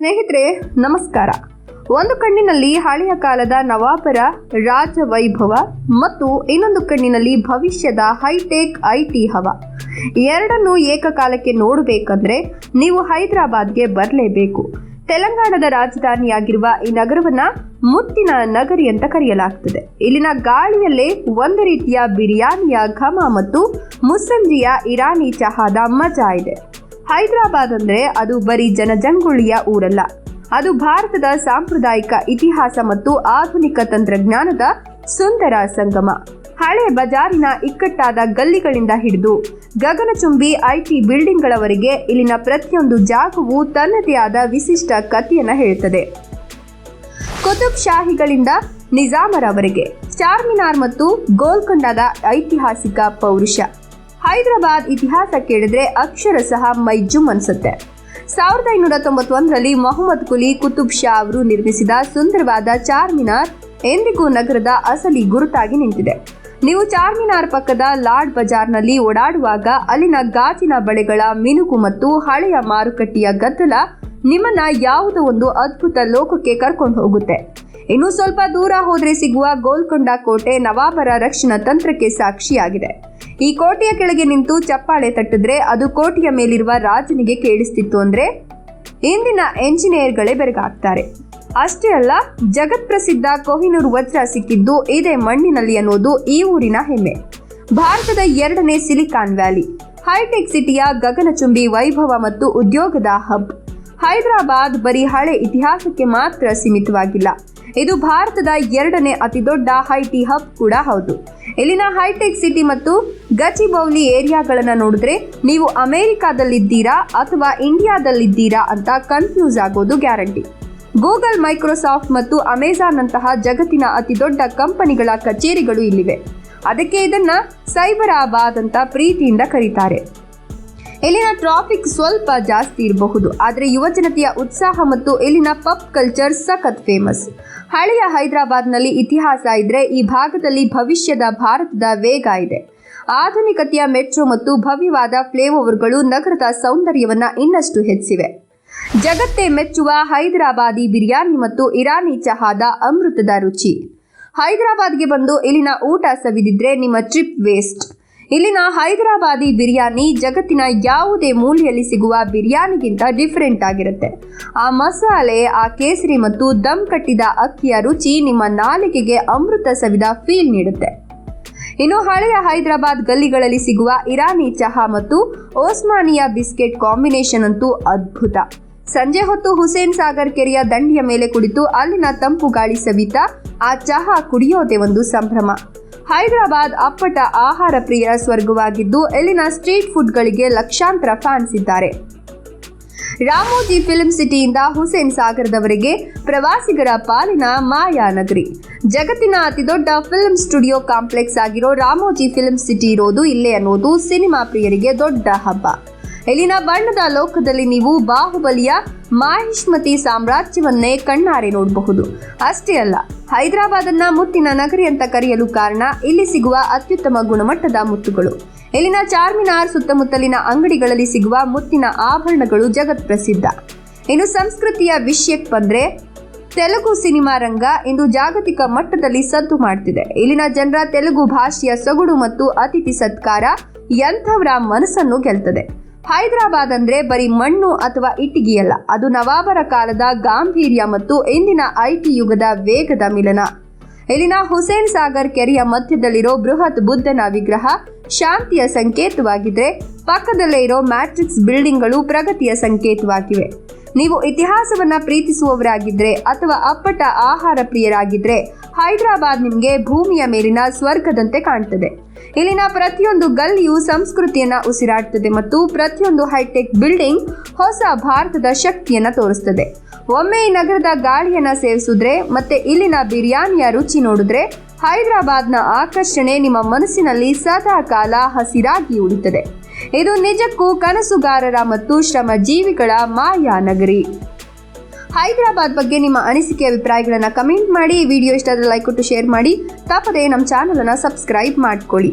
ಸ್ನೇಹಿತರೆ ನಮಸ್ಕಾರ. ಒಂದು ಕಣ್ಣಿನಲ್ಲಿ ಹಳೆಯ ಕಾಲದ ನವಾಬರ ರಾಜ ವೈಭವ ಮತ್ತು ಇನ್ನೊಂದು ಕಣ್ಣಿನಲ್ಲಿ ಭವಿಷ್ಯದ ಹೈಟೆಕ್ ಐಟಿ ಹವ. ಎರಡನ್ನೂ ಏಕಕಾಲಕ್ಕೆ ನೋಡಬೇಕಂದ್ರೆ ನೀವು ಹೈದರಾಬಾದ್ಗೆ ಬರಲೇಬೇಕು. ತೆಲಂಗಾಣದ ರಾಜಧಾನಿಯಾಗಿರುವ ಈ ನಗರವನ್ನ ಮುತ್ತಿನ ನಗರಿ ಅಂತ ಕರೆಯಲಾಗ್ತದೆ. ಇಲ್ಲಿನ ಗಾಳಿಯಲ್ಲೇ ಒಂದು ರೀತಿಯ ಬಿರಿಯಾನಿಯ ಘಮ ಮತ್ತು ಮುಸ್ಸಂಜೆಯ ಇರಾನಿ ಚಹಾದ ಮಜಾ ಇದೆ. ಹೈದರಾಬಾದ್ ಅಂದ್ರೆ ಅದು ಬರೀ ಜನಜಂಗುಳಿಯ ಊರಲ್ಲ, ಅದು ಭಾರತದ ಸಾಂಪ್ರದಾಯಿಕ ಇತಿಹಾಸ ಮತ್ತು ಆಧುನಿಕ ತಂತ್ರಜ್ಞಾನದ ಸುಂದರ ಸಂಗಮ. ಹಳೆ ಬಜಾರಿನ ಇಕ್ಕಟ್ಟಾದ ಗಲ್ಲಿಗಳಿಂದ ಹಿಡಿದು ಗಗನಚುಂಬಿ ಐಟಿ ಬಿಲ್ಡಿಂಗ್ಗಳವರೆಗೆ ಇಲ್ಲಿನ ಪ್ರತಿಯೊಂದು ಜಾಗವು ತನ್ನದೇ ಆದ ವಿಶಿಷ್ಟ ಕಥೆಯನ್ನು ಹೇಳುತ್ತದೆ. ಕುತುಬ್ ಶಾಹಿಗಳಿಂದ ನಿಜಾಮರವರೆಗೆ, ಚಾರ್ಮಿನಾರ್ ಮತ್ತು ಗೋಲ್ಕೊಂಡದ ಐತಿಹಾಸಿಕ ಪೌರುಷ. ಹೈದರಾಬಾದ್ ಇತಿಹಾಸ ಕೇಳಿದ್ರೆ ಅಕ್ಷರಶಃ ಮೈ ಜುಮ್ ಅನ್ಸುತ್ತೆ. 1591ರಲ್ಲಿ ಮೊಹಮ್ಮದ್ ಕುಲಿ ಕುತುಬ್ ಶಾ ಅವರು ನಿರ್ಮಿಸಿದ ಸುಂದರವಾದ ಚಾರ್ಮಿನಾರ್ ಎಂದಿಗೂ ನಗರದ ಅಸಲಿ ಗುರುತಾಗಿ ನಿಂತಿದೆ. ನೀವು ಚಾರ್ಮಿನಾರ್ ಪಕ್ಕದ ಲಾಡ್ ಬಜಾರ್ನಲ್ಲಿ ಓಡಾಡುವಾಗ ಅಲ್ಲಿನ ಗಾಜಿನ ಬಳೆಗಳ ಮಿನುಗು ಮತ್ತು ಹಳೆಯ ಮಾರುಕಟ್ಟೆಯ ಗದ್ದಲ ನಿಮ್ಮನ್ನ ಯಾವುದೋ ಒಂದು ಅದ್ಭುತ ಲೋಕಕ್ಕೆ ಕರ್ಕೊಂಡು ಹೋಗುತ್ತೆ. ಇನ್ನು ಸ್ವಲ್ಪ ದೂರ ಹೋದ್ರೆ ಸಿಗುವ ಗೋಲ್ಕೊಂಡ ಕೋಟೆ ನವಾಬರ ರಕ್ಷಣಾ ತಂತ್ರಕ್ಕೆ ಸಾಕ್ಷಿಯಾಗಿದೆ. ಈ ಕೋಟೆಯ ಕೆಳಗೆ ನಿಂತು ಚಪ್ಪಾಳೆ ತಟ್ಟಿದ್ರೆ ಅದು ಕೋಟೆಯ ಮೇಲಿರುವ ರಾಜನಿಗೆ ಕೇಳಿಸ್ತಿತ್ತು ಅಂದ್ರೆ ಇಂದಿನ ಎಂಜಿನಿಯರ್ಗಳೇ ಬೆರಗಾಗ್ತಾರೆ. ಅಷ್ಟೇ ಅಲ್ಲ, ಜಗತ್ಪ್ರಸಿದ್ಧ ಕೊಹಿನೂರ್ ವಜ್ರ ಸಿಕ್ಕಿದ್ದು ಇದೇ ಮಣ್ಣಿನಲ್ಲಿ ಅನ್ನೋದು ಈ ಊರಿನ ಹೆಮ್ಮೆ. ಭಾರತದ 2ನೇ ಸಿಲಿಕಾನ್ ವ್ಯಾಲಿ, ಹೈಟೆಕ್ ಸಿಟಿಯ ಗಗನಚುಂಬಿ ವೈಭವ ಮತ್ತು ಉದ್ಯೋಗದ ಹಬ್. ಹೈದರಾಬಾದ್ ಬರೀ ಹಳೆ ಇತಿಹಾಸಕ್ಕೆ ಮಾತ್ರ ಸೀಮಿತವಾಗಿಲ್ಲ, ಇದು ಭಾರತದ 2ನೇ ಅತಿದೊಡ್ಡ ಐಟಿ ಹಬ್ ಕೂಡ ಹೌದು. ಇಲ್ಲಿನ ಹೈಟೆಕ್ ಸಿಟಿ ಮತ್ತು ಗಚಿಬೌಲಿ ಏರಿಯಾಗಳನ್ನು ನೋಡಿದ್ರೆ ನೀವು ಅಮೆರಿಕಾದಲ್ಲಿದ್ದೀರಾ ಅಥವಾ ಇಂಡಿಯಾದಲ್ಲಿದ್ದೀರಾ ಅಂತ ಕನ್ಫ್ಯೂಸ್ ಆಗೋದು ಗ್ಯಾರಂಟಿ. ಗೂಗಲ್, ಮೈಕ್ರೋಸಾಫ್ಟ್ ಮತ್ತು ಅಮೆಜಾನ್ ಅಂತಹ ಜಗತ್ತಿನ ಅತಿದೊಡ್ಡ ಕಂಪನಿಗಳ ಕಚೇರಿಗಳು ಇಲ್ಲಿವೆ. ಅದಕ್ಕೆ ಇದನ್ನ ಸೈಬರಾಬಾದ್ ಅಂತ ಪ್ರೀತಿಯಿಂದ ಕರೀತಾರೆ. ಇಲ್ಲಿನ ಟ್ರಾಫಿಕ್ ಸ್ವಲ್ಪ ಜಾಸ್ತಿ ಇರಬಹುದು, ಆದರೆ ಯುವಜನತೆಯ ಉತ್ಸಾಹ ಮತ್ತು ಇಲ್ಲಿನ ಪಬ್ ಕಲ್ಚರ್ ಸಖತ್ ಫೇಮಸ್. ಹಳೆಯ ಹೈದರಾಬಾದ್ನಲ್ಲಿ ಇತಿಹಾಸ ಇದ್ರೆ ಈ ಭಾಗದಲ್ಲಿ ಭವಿಷ್ಯದ ಭಾರತದ ವೇಗ ಇದೆ. ಆಧುನಿಕತೆಯ ಮೆಟ್ರೋ ಮತ್ತು ಭವ್ಯವಾದ ಫ್ಲೈಓವರ್ಗಳು ನಗರದ ಸೌಂದರ್ಯವನ್ನ ಇನ್ನಷ್ಟು ಹೆಚ್ಚಿವೆ. ಜಗತ್ತೇ ಮೆಚ್ಚುವ ಹೈದರಾಬಾದಿ ಬಿರಿಯಾನಿ ಮತ್ತು ಇರಾನಿ ಚಹಾದ ಅಮೃತದ ರುಚಿ. ಹೈದರಾಬಾದ್ಗೆ ಬಂದು ಇಲ್ಲಿನ ಊಟ ಸವಿದಿದ್ರೆ ನಿಮ್ಮ ಟ್ರಿಪ್ ವೇಸ್ಟ್. ಇಲ್ಲಿನ ಹೈದರಾಬಾದಿ ಬಿರಿಯಾನಿ ಜಗತ್ತಿನ ಯಾವುದೇ ಮೂಲೆಯಲ್ಲಿ ಸಿಗುವ ಬಿರಿಯಾನಿಗಿಂತ ಡಿಫರೆಂಟ್ ಆಗಿರುತ್ತೆ. ಆ ಮಸಾಲೆ, ಆ ಕೇಸರಿ ಮತ್ತು ದಮ್ ಕಟ್ಟಿದ ಅಕ್ಕಿಯ ರುಚಿ ನಿಮ್ಮ ನಾಲಿಗೆಗೆ ಅಮೃತ ಸವಿದ ಫೀಲ್ ನೀಡುತ್ತೆ. ಇನ್ನು ಹಳೆಯ ಹೈದರಾಬಾದ್ ಗಲ್ಲಿಗಳಲ್ಲಿ ಸಿಗುವ ಇರಾನಿ ಚಹಾ ಮತ್ತು ಓಸ್ಮಾನಿಯಾ ಬಿಸ್ಕೆಟ್ ಕಾಂಬಿನೇಷನ್ ಅಂತೂ ಅದ್ಭುತ. ಸಂಜೆ ಹೊತ್ತು ಹುಸೇನ್ ಸಾಗರ್ ಕೆರೆಯ ದಂಡೆಯ ಮೇಲೆ ಕುಳಿತು ಅಲ್ಲಿನ ತಂಪು ಗಾಳಿ ಸವಿತಾ ಆ ಚಹಾ ಕುಡಿಯೋದೇ ಒಂದು ಸಂಭ್ರಮ. ಹೈದರಾಬಾದ್ ಅಪ್ಪಟ ಆಹಾರ ಪ್ರಿಯರ ಸ್ವರ್ಗವಾಗಿದ್ದು ಇಲ್ಲಿನ ಸ್ಟ್ರೀಟ್ ಫುಡ್ಗಳಿಗೆ ಲಕ್ಷಾಂತರ ಫ್ಯಾನ್ಸ್ ಇದ್ದಾರೆ. ರಾಮೋಜಿ ಫಿಲ್ಮ್ ಸಿಟಿಯಿಂದ ಹುಸೇನ್ ಸಾಗರದವರೆಗೆ ಪ್ರವಾಸಿಗರ ಪಾಲಿನ ಮಾಯಾ ನಗರಿ. ಜಗತ್ತಿನ ಅತಿದೊಡ್ಡ ಫಿಲ್ಮ್ ಸ್ಟುಡಿಯೋ ಕಾಂಪ್ಲೆಕ್ಸ್ ಆಗಿರೋ ರಾಮೋಜಿ ಫಿಲ್ಮ್ ಸಿಟಿ ಇರೋದು ಇಲ್ಲೇ ಅನ್ನೋದು ಸಿನಿಮಾ ಪ್ರಿಯರಿಗೆ ದೊಡ್ಡ ಹಬ್ಬ. ಇಲ್ಲಿನ ಬಣ್ಣದ ಲೋಕದಲ್ಲಿ ನೀವು ಬಾಹುಬಲಿಯ ಮಾಹಿಷ್ಮತಿ ಸಾಮ್ರಾಜ್ಯವನ್ನೇ ಕಣ್ಣಾರೆ ನೋಡಬಹುದು. ಅಷ್ಟೇ ಅಲ್ಲ, ಹೈದರಾಬಾದನ್ನ ಮುತ್ತಿನ ನಗರಿ ಅಂತ ಕರೆಯಲು ಕಾರಣ ಇಲ್ಲಿ ಸಿಗುವ ಅತ್ಯುತ್ತಮ ಗುಣಮಟ್ಟದ ಮುತ್ತುಗಳು. ಇಲ್ಲಿನ ಚಾರ್ಮಿನಾರ್ ಸುತ್ತಮುತ್ತಲಿನ ಅಂಗಡಿಗಳಲ್ಲಿ ಸಿಗುವ ಮುತ್ತಿನ ಆಭರಣಗಳು ಜಗತ್ ಪ್ರಸಿದ್ಧ. ಇನ್ನು ಸಂಸ್ಕೃತಿಯ ವಿಷಯಕ್ಕೆ ಬಂದ್ರೆ ತೆಲುಗು ಸಿನಿಮಾ ರಂಗ ಇಂದು ಜಾಗತಿಕ ಮಟ್ಟದಲ್ಲಿ ಸದ್ದು ಮಾಡ್ತಿದೆ. ಇಲ್ಲಿನ ಜನರ ತೆಲುಗು ಭಾಷೆಯ ಸೊಗಡು ಮತ್ತು ಅತಿಥಿ ಸತ್ಕಾರ ಎಂಥವರ ಮನಸ್ಸನ್ನು ಗೆಲ್ತದೆ. ಹೈದರಾಬಾದ್ ಅಂದ್ರೆ ಬರೀ ಮಣ್ಣು ಅಥವಾ ಇಟ್ಟಿಗೆಯಲ್ಲ, ಅದು ನವಾಬರ ಕಾಲದ ಗಾಂಭೀರ್ಯ ಮತ್ತು ಇಂದಿನ ಐಟಿ ಯುಗದ ವೇಗದ ಮಿಲನ. ಇಲ್ಲಿನ ಹುಸೇನ್ ಸಾಗರ್ ಕೆರೆಯ ಮಧ್ಯದಲ್ಲಿರೋ ಬೃಹತ್ ಬುದ್ಧನ ವಿಗ್ರಹ ಶಾಂತಿಯ ಸಂಕೇತವಾಗಿದ್ರೆ, ಪಕ್ಕದಲ್ಲೇ ಇರೋ ಮ್ಯಾಟ್ರಿಕ್ಸ್ ಬಿಲ್ಡಿಂಗ್ಗಳು ಪ್ರಗತಿಯ ಸಂಕೇತವಾಗಿವೆ. ನೀವು ಇತಿಹಾಸವನ್ನ ಪ್ರೀತಿಸುವವರಾಗಿದ್ರೆ ಅಥವಾ ಅಪ್ಪಟ ಆಹಾರ ಪ್ರಿಯರಾಗಿದ್ರೆ ಹೈದರಾಬಾದ್ ನಿಮಗೆ ಭೂಮಿಯ ಮೇಲಿನ ಸ್ವರ್ಗದಂತೆ ಕಾಣ್ತದೆ. ಇಲ್ಲಿನ ಪ್ರತಿಯೊಂದು ಗಲ್ಲಿಯು ಸಂಸ್ಕೃತಿಯನ್ನ ಉಸಿರಾಡ್ತದೆ ಮತ್ತು ಪ್ರತಿಯೊಂದು ಹೈಟೆಕ್ ಬಿಲ್ಡಿಂಗ್ ಹೊಸ ಭಾರತದ ಶಕ್ತಿಯನ್ನ ತೋರಿಸ್ತದೆ. ಒಮ್ಮೆ ಈ ನಗರದ ಗಾಳಿಯನ್ನ ಸೇವಿಸಿದ್ರೆ ಮತ್ತೆ ಇಲ್ಲಿನ ಬಿರಿಯಾನಿಯ ರುಚಿ ನೋಡಿದ್ರೆ ಹೈದರಾಬಾದ್ನ ಆಕರ್ಷಣೆ ನಿಮ್ಮ ಮನಸ್ಸಿನಲ್ಲಿ ಸದಾ ಕಾಲ ಹಸಿರಾಗಿ ಉಳಿತದೆ. ಇದು ನಿಜಕ್ಕೂ ಕನಸುಗಾರರ ಮತ್ತು ಶ್ರಮಜೀವಿಗಳ ಮಾಯಾ ನಗರಿ. ಹೈದರಾಬಾದ್ ಬಗ್ಗೆ ನಿಮ್ಮ ಅನಿಸಿಕೆ ಅಭಿಪ್ರಾಯಗಳನ್ನು ಕಮೆಂಟ್ ಮಾಡಿ. ವಿಡಿಯೋ ಇಷ್ಟ ಆದರೆ ಲೈಕ್ ಕೊಟ್ಟು ಶೇರ್ ಮಾಡಿ. ತಪ್ಪದೆ ನಮ್ಮ ಚಾನಲನ್ನು ಸಬ್ಸ್ಕ್ರೈಬ್ ಮಾಡ್ಕೊಳ್ಳಿ.